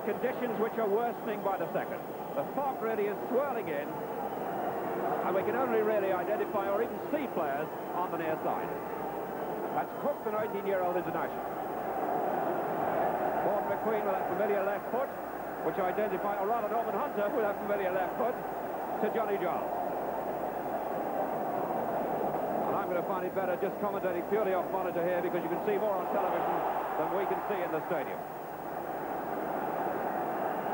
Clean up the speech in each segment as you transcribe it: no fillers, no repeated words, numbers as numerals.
conditions which are worsening by the second. The fog really is swirling in, and we can only really identify or even see players on the near side. That's Cook, the 19-year-old international. Gordon McQueen with that familiar left foot, which identifies, or rather Norman Hunter with that familiar left foot, to Johnny Giles. And I'm going to find it better just commentating purely off monitor here, because you can see more on television than we can see in the stadium.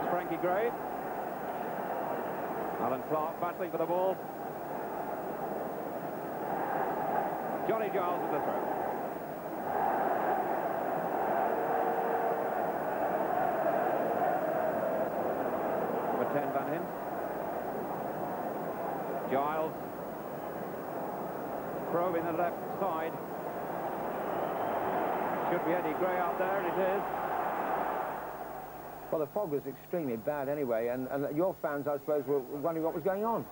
It's Frankie Gray. Alan Clark battling for the ball. Johnny Giles at the throw. Number 10, Van Him. Giles. Probing the left side. Should be Eddie Gray out there, and it is. Well, the fog was extremely bad anyway, and your fans, I suppose, were wondering what was going on.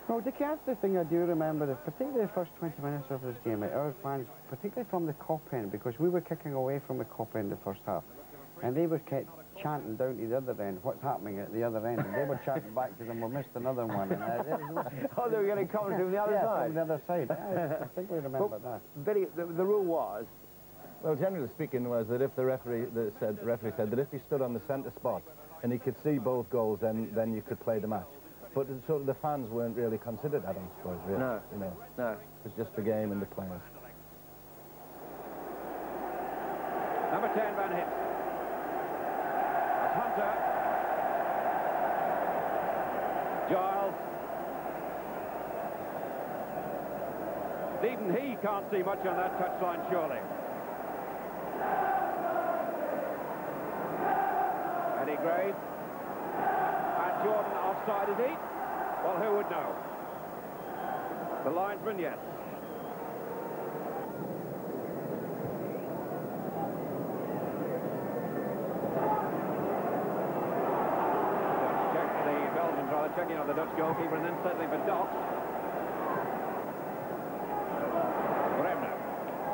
Well, Dickie, that's the thing I do remember, that particularly the first 20 minutes of this game, our fans, particularly from the Kop end, because we were kicking away from the Kop end the first half, and they were kept chanting down to the other end, what's happening at the other end, and they were chanting back to them, we missed another one. And, oh, they were getting comments from the other side? From the other side. I think we remember that. Billy, the rule was... Well, generally speaking, was that if the referee said that if he stood on the centre spot and he could see both goals, then you could play the match. But sort of the fans weren't really considered that, I suppose. Really. No, you know, no. It was just the game and the players. Number 10, Van Hint. That's Hunter. Giles. Even he can't see much on that touchline, surely. Eddie Gray. And Jordan offside, is he? Well, who would know? The linesman, yes. The Belgians rather checking on the Dutch goalkeeper and then settling for Dox.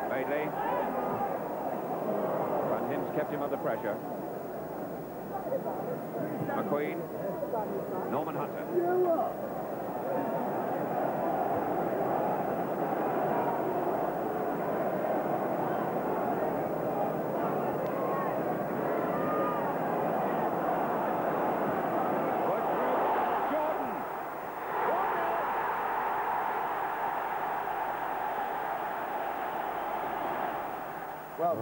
Madeley. Van Him's kept him under pressure. McQueen. Norman Hunter. Well,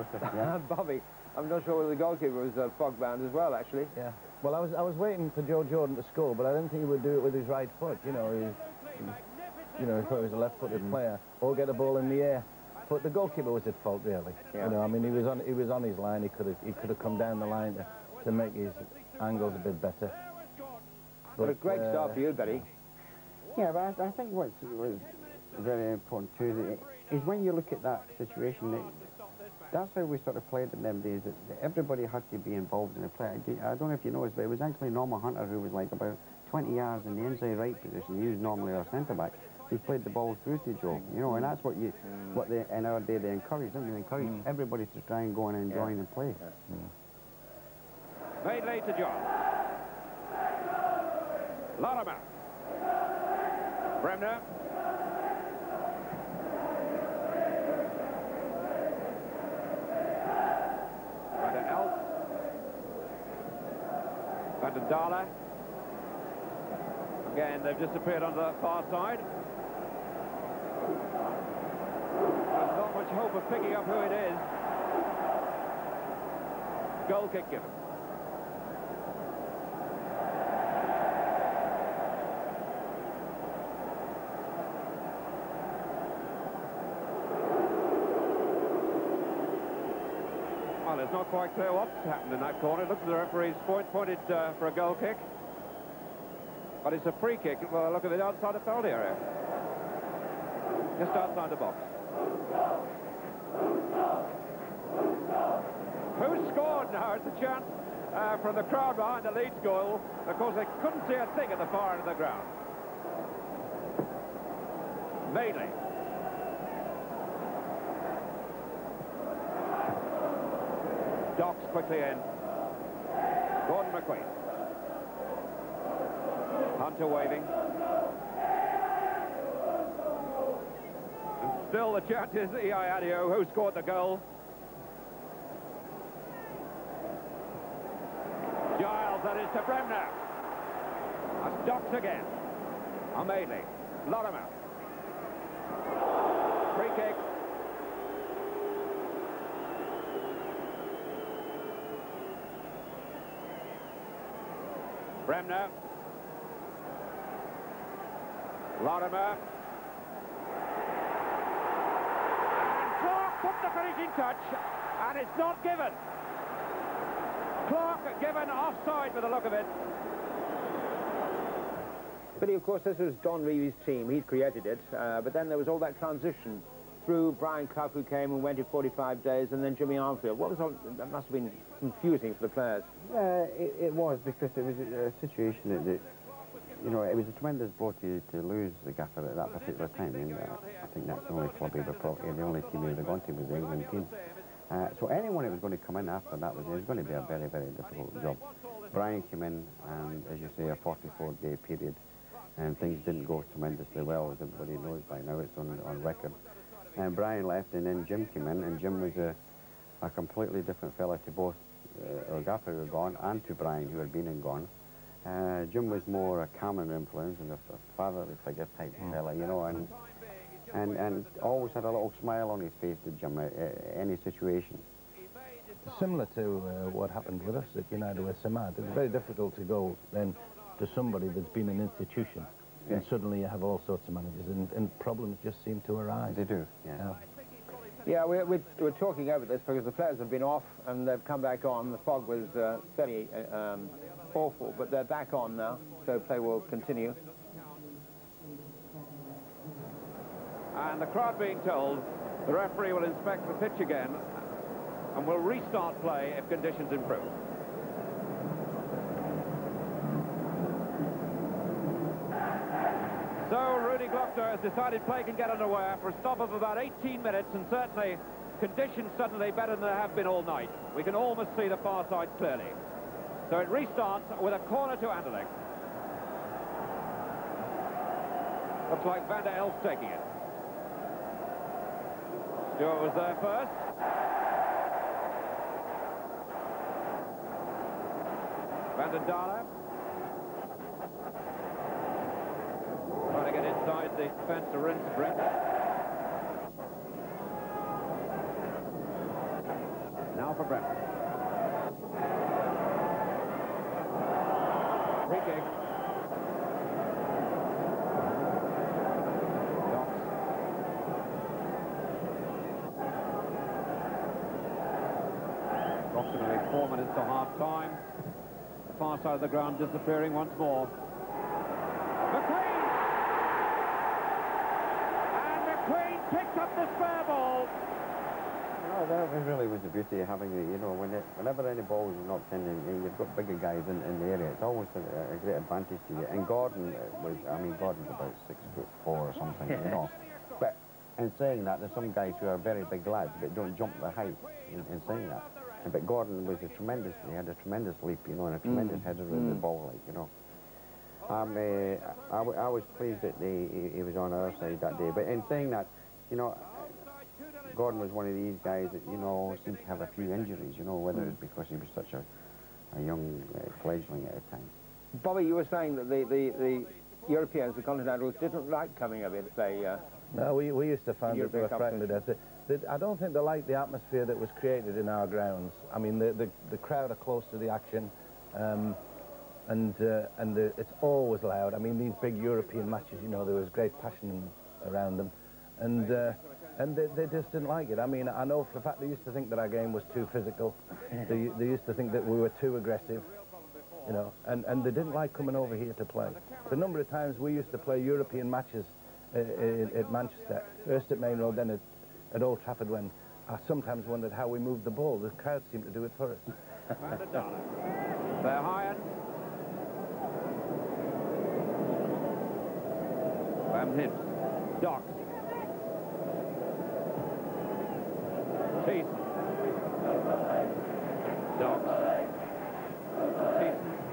Bobby, I'm not sure whether the goalkeeper was fog-bound as well, actually. Yeah. Well, I was waiting for Joe Jordan to score, but I didn't think he would do it with his right foot. You know, he thought he was a left-footed player, or get a ball in the air. But the goalkeeper was at fault, really. Yeah. You know, I mean, he was on his line. He could have come down the line to make his angles a bit better. But a great start for you, Betty. Yeah, but I think what's very important too is when you look at that situation. That's how we sort of played in them days, that everybody had to be involved in the play. I don't know if you noticed, but it was actually Norman Hunter who was like about 20 yards in the inside right position. He was normally our centre-back. He played the ball through to Joe, you know, and that's what they, in our day, they encouraged, didn't they? They encouraged everybody to try and go in and join and play. Madeley to John. Lorimer. Bremner. Dala. Again, they've disappeared onto that far side. There's not much hope of picking up who it is. Goal kick given. Well, it's not quite clear what's happened in that corner. It looks as the referee's pointed for a goal kick. But it's a free kick. Well, look at the outside of penalty area. Just outside the box. Who scored now? It's a chance from the crowd behind the Leeds goal. Of course, they couldn't see a thing at the far end of the ground. Madeley. Dox quickly in. Gordon McQueen. Hunter waving. And still the chant is Adio, who scored the goal. Giles, that is to Bremner. That's Docks again. O'Madeley. Lorimer. Free kick. Bremner. Lorimer. And Clark put the finishing touch, and it's not given. Clark given offside by the look of it. But of course, this was Don Reevy's team. He'd created it. But then there was all that transition through Brian Clough, who came and went in 45 days, and then Jimmy Armfield. What was all, that must have been confusing for the players. It was, because it was a situation that you know, it was a tremendous blow to lose the gaffer at that particular time. And I think that's the only club he would probably, the only team he would have gone to was the England team. So anyone that was going to come in after that was going to be a very, very difficult job. Brian came in, and as you say, a 44-day period, and things didn't go tremendously well, as everybody knows by now. It's on record. And Brian left, and then Jim came in, and Jim was a completely different fella to both our gaffer who had gone and to Brian, who had been and gone. Jim was more a calming influence and a fatherly figure type fella, you know, and always had a little smile on his face, did Jim, any situation. Similar to what happened with us at United with Samad. It's very difficult to go then to somebody that's been an institution, and suddenly you have all sorts of managers, and problems just seem to arise. They do, yeah. Yeah, we're talking over this because the players have been off and they've come back on. The fog was fairly awful, but they're back on now, so play will continue. And the crowd being told the referee will inspect the pitch again and will restart play if conditions improve. So Rudy Glockner has decided play can get underway for a stop of about 18 minutes, and certainly conditions suddenly better than they have been all night. We can almost see the far side clearly. So it restarts with a corner to Anderlecht. Looks like Van der Elf's taking it. Stewart was there first. Van der Dalen. Trying to get inside the defence to rinse Brett. Now for Brett. Free kick. Docks. Approximately 4 minutes to half-time. The far side of the ground disappearing once more. McQueen! And McQueen picks up the spare ball. No, that really was the beauty of having the, you know, whenever any balls are knocked in, and you've got bigger guys in the area, it's always a great advantage to you. And Gordon was, I mean, Gordon's about 6'4" or something, you know. But in saying that, there's some guys who are very big lads but don't jump the height in saying that. But Gordon was he had a tremendous leap, you know, and a tremendous header with the ball, like, you know. I was pleased that he was on our side that day. But in saying that, you know, Gordon was one of these guys that, you know, seemed to have a few injuries, you know, whether it's because he was such a young fledgling at the time. Bobby, you were saying that the Europeans, the Continentals, didn't like coming over if they... No, we used to find that they were frightened to death. I don't think they liked the atmosphere that was created in our grounds. I mean, the crowd are close to the action, it's always loud. I mean, these big European matches, you know, there was great passion around them, and they just didn't like it. I mean, I know for a fact they used to think that our game was too physical. They used to think that we were too aggressive, you know, and they didn't like coming over here to play. The number of times we used to play European matches at Manchester, first at Main Road, then at Old Trafford, when I sometimes wondered how we moved the ball. The crowd seemed to do it for us. They're high. Van Hips. Docks. Thiessen. Docks. Thiessen.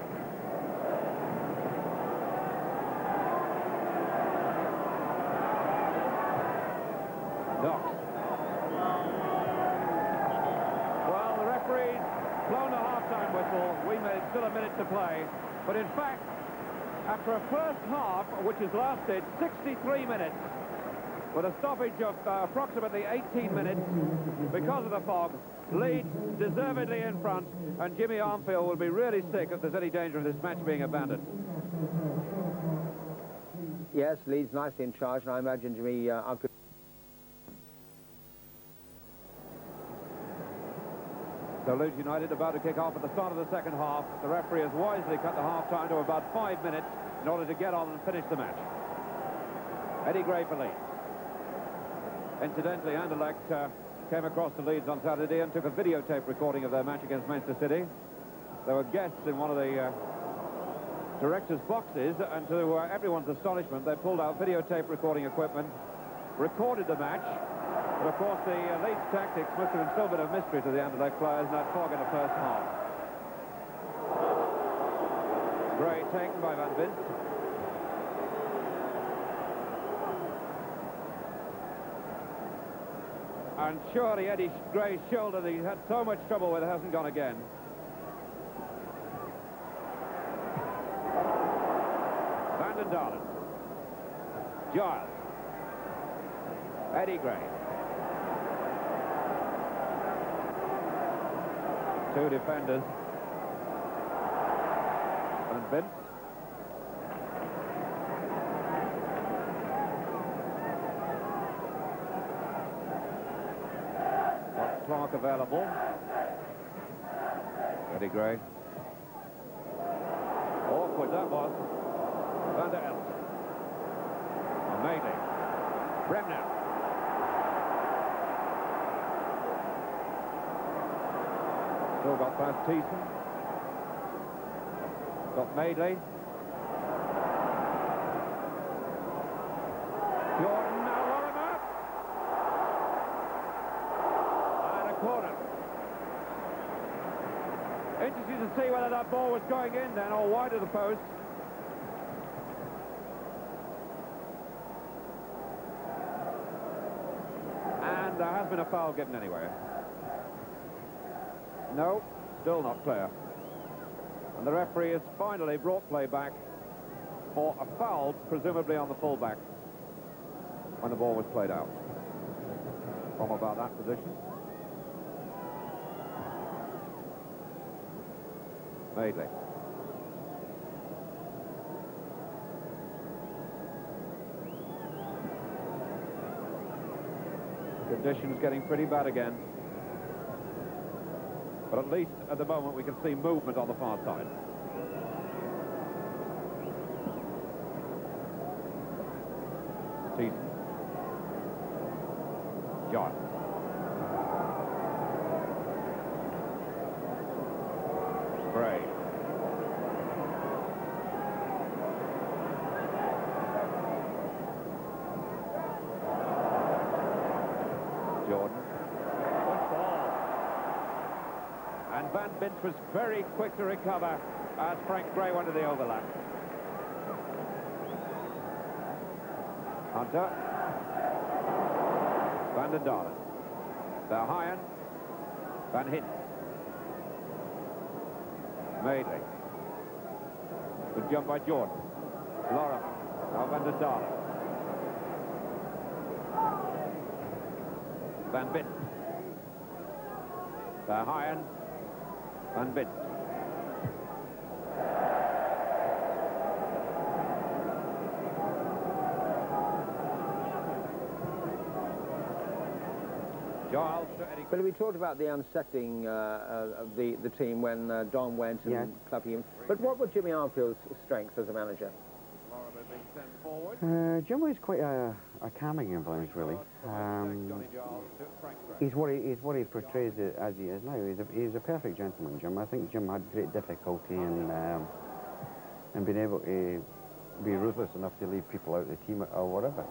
half-time whistle. Still a minute to play. But in fact, after a first half, which has lasted 63 minutes, with a stoppage of approximately 18 minutes because of the fog, Leeds deservedly in front, and Jimmy Armfield will be really sick if there's any danger of this match being abandoned. Yes, Leeds nicely in charge, and I imagine Jimmy Armfield. So Leeds United about to kick off at the start of the second half. The referee has wisely cut the half-time to about 5 minutes in order to get on and finish the match. Eddie Gray for Leeds. Incidentally, Anderlecht came across to Leeds on Saturday and took a videotape recording of their match against Manchester City. There were guests in one of the directors' boxes, and to everyone's astonishment, they pulled out videotape recording equipment, recorded the match. But of course, the Leeds tactics must have been still a bit of mystery to the Anderlecht players in that fog in the first half. Gray taken by Van Vinst. And surely Eddie Gray's shoulder that he's had so much trouble with hasn't gone again. Van Dalen. Giles. Eddie Gray. Two defenders. Van Vinst. Clark available. Eddie Gray. Awkward that was. Van der Elst. Amazing. Bremner. Still got past Thiessen. Got Madeley. Jordan now warm up. And a corner. Interesting to see whether that ball was going in then or wide of the post. And there has been a foul given anyway. No, still not clear. And the referee has finally brought play back for a foul, presumably on the fullback, when the ball was played out. From about that position. Madeley. Conditions getting pretty bad again. But at least at the moment we can see movement on the far side. Thiessen. Giles. Gray. Jordan. And Van Vinst was very quick to recover as Frank Gray went to the overlap. Hunter. Van den Dalen. Verheyen. Van Hint. Madeley. Good jump by Jordan. Lorem. Now Van den Dalen. Van Vinst. Verheyen. Van Vinst. Giles to Eddie. But we talked about the unsettling of the team when Don went and Yes. Cluffy him. But what were Jimmy Armfield's strengths as a manager? Lorem being sent forward. Jim is quite a calming influence, really. Johnny Giles to Frank Gray. He's what he portrays it as he is now. He's a perfect gentleman, Jim. I think Jim had great difficulty in being able to be ruthless enough to leave people out of the team or whatever.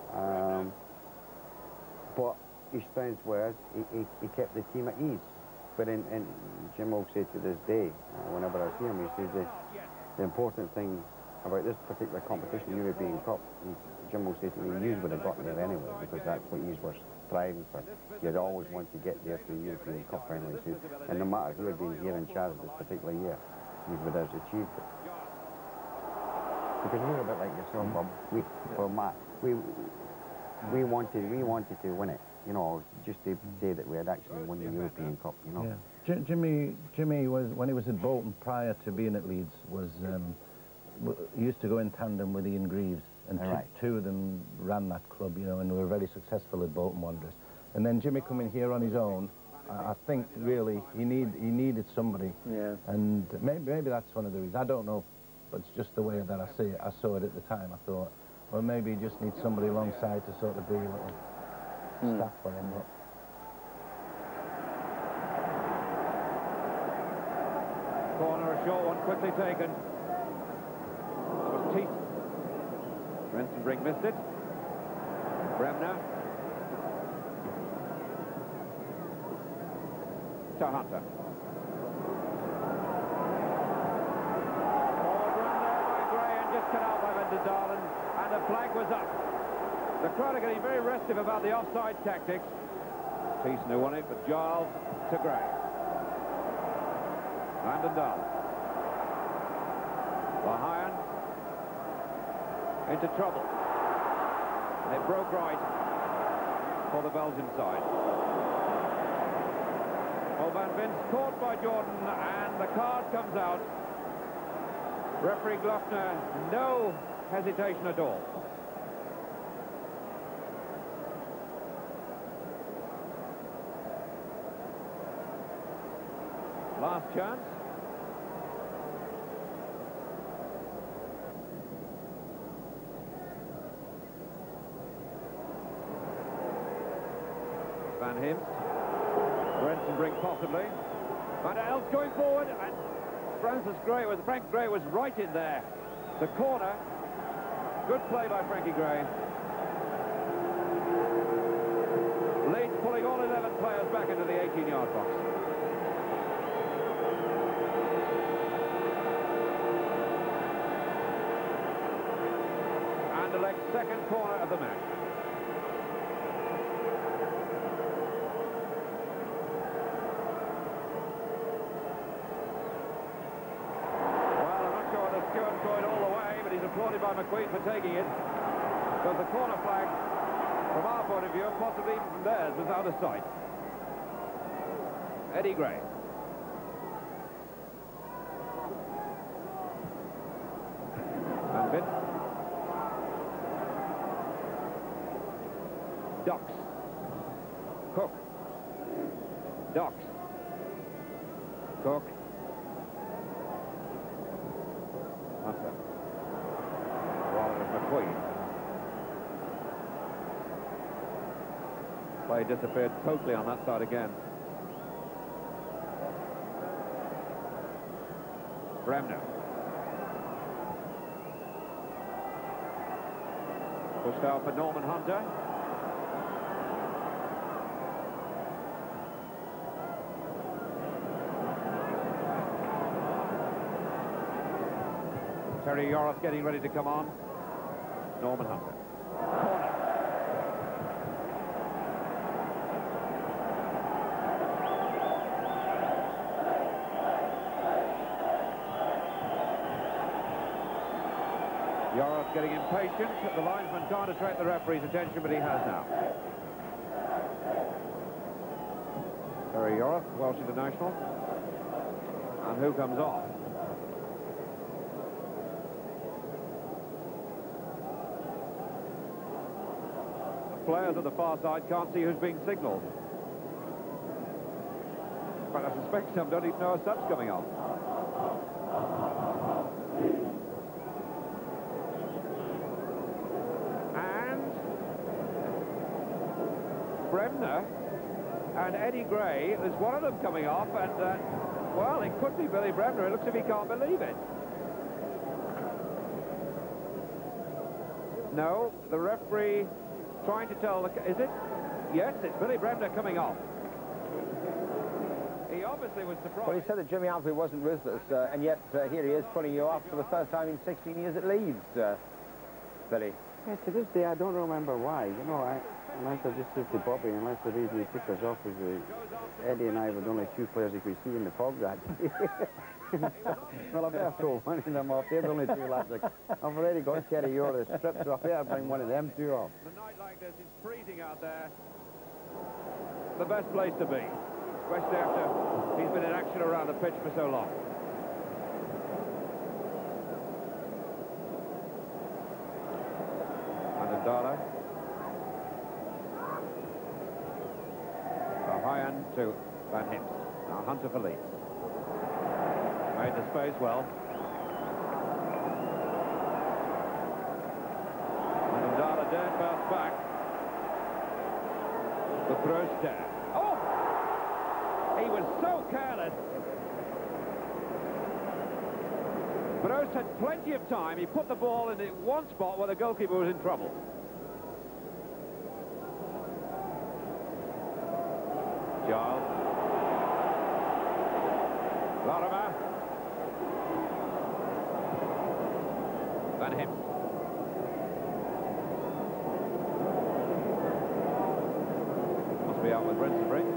But his strength was he kept the team at ease. But and Jim will say to this day, whenever I see him, he says that the important thing about this particular competition, you being top, Jim will say to me, you would have gotten there anyway, because that's what he was striving for. You'd always want to get there to the European Cup finals, and no matter who had been here in charge this particular year, we would have achieved it. Because we're a bit like yourself, Bob. For Matt, we wanted to win it. You know, just to say that we had actually won the European Cup. You know. Yeah. Jimmy was, when he was at Bolton prior to being at Leeds, was he used to go in tandem with Ian Greaves, and two of them ran that club, you know, and were very successful at Bolton Wanderers. And then Jimmy coming here on his own, I think really he needed somebody. Yeah. And maybe that's one of the reasons. I don't know, but it's just the way that I see it. I saw it at the time. I thought, well, maybe he just needs somebody alongside to sort of be a little staff for him. But corner, a short one, quickly taken. That was Teat. Rensenbrink missed it. Bremner. To Hunter. Forward run there by Gray and just cut out by Van der Dalen, and the flag was up. The crowd are getting very restive about the offside tactics. Thiessen who won it, but Giles to Gray. Van der Dalen. Verheyen into trouble. And it broke right for the Belgian side. Well, Van Vince caught by Jordan, and the card comes out. Referee Glockner, no hesitation at all. Last chance. Van Himst. Rensenbrink possibly. Van der Elst going forward, and Frank Gray was right in there. The corner. Good play by Frankie Gray. Leeds pulling all 11 players back into the 18-yard box. Anderlecht's second corner of the match. Applauded by McQueen for taking it, because the corner flag, from our point of view, possibly even from theirs, was out of sight. Eddie Gray. Van Vince. Docks. Cook. Docks. Cook. Hunter. McQueen. Play disappeared totally on that side again. Bremner. Pushed out for Norman Hunter. Terry Yorath getting ready to come on. Norman Hunter. Corner. Yorath getting impatient. The linesman can't attract the referee's attention, but he has now. Terry Yorath, Welsh international. And who comes off? Players at the far side can't see who's being signalled. But I suspect some don't even know a sub's coming on. And Bremner and Eddie Gray, there's one of them coming off, and well, it could be Billy Bremner. It looks as if he can't believe it. No, the referee trying to tell the... Is it? Yes, it's Billy Bremner coming off. He obviously was surprised. Well, he said that Jimmy Alfie wasn't ruthless, and yet here he is pulling you off for the first time in 16 years at Leeds, Billy. Yeah, to this day, I don't remember why. You know, Unless I just said to Bobby, unless the reason he took us off was Eddie and I were the only two players he could see in the fog that day. Well, I better throw one of them off. They're the only two lads. I've already got Kerry Euro stripped, so I better bring one of them two off. A night like this, it's freezing out there. The best place to be, especially after he's been in action around the pitch for so long. Anderlecht. A high end to Van Hips. Now Hunter for Leeds. Made the space well. Anderlecht dare pass back. The throw there. Oh! He was so careless. Bruce had plenty of time. He put the ball in one spot where the goalkeeper was in trouble. Giles. Lorimer. Van Hips. Must be out with Rensenbrink.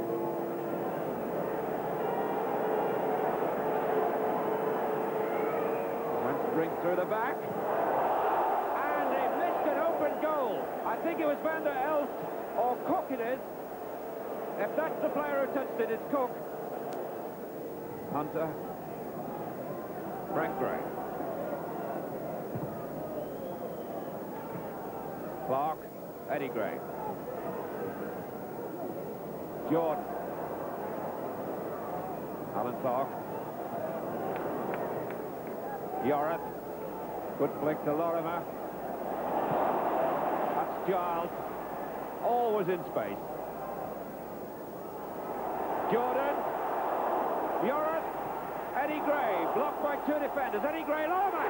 Rensenbrink through the back. And they missed an open goal. I think it was Van der Elst, or Cook it is. If that's the player who touched it, it's Cook. Hunter. Frank Gray. Clark. Eddie Gray. Jordan. Alan Clark. Yorath. Good flick to Lorimer. That's Giles. Always in space. Jordan. Yorath. Eddie Gray. Blocked by two defenders. Eddie Gray. Lorimer.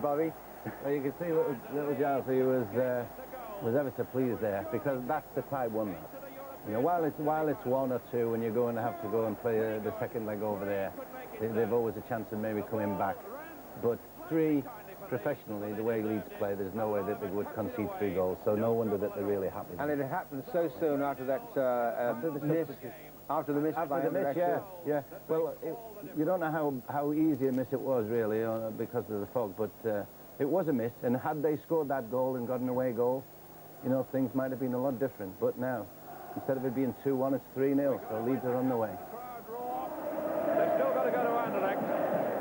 Bobby? Well, you can see little Giles, he was ever so pleased there, because that's the tie one that. You know, while it's 1 or 2 and you're going to have to go and play the second leg over there, they've always a chance of maybe coming back. But 3, professionally, the way Leeds play, there's no way that they would concede 3 goals, so no wonder that they're really happy. And it happened so soon after that miss. After the miss, yeah. Well, you don't know how easy a miss it was, really, because of the fog, but it was a miss, and had they scored that goal and got an away goal, you know, things might have been a lot different. But now, instead of it being 2-1, it's 3-0, so Leeds are on the way. They've still got to go to Anderlecht,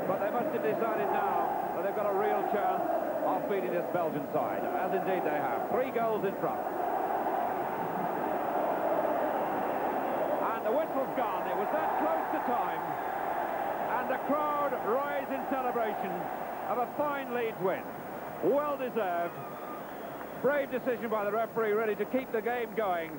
but they must have decided now that they've got a real chance of beating this Belgian side, as indeed they have. 3 goals in front. The whistle's gone. It was that close to time. And the crowd rise in celebration of a fine Leeds win. Well deserved. Brave decision by the referee, really, to keep the game going.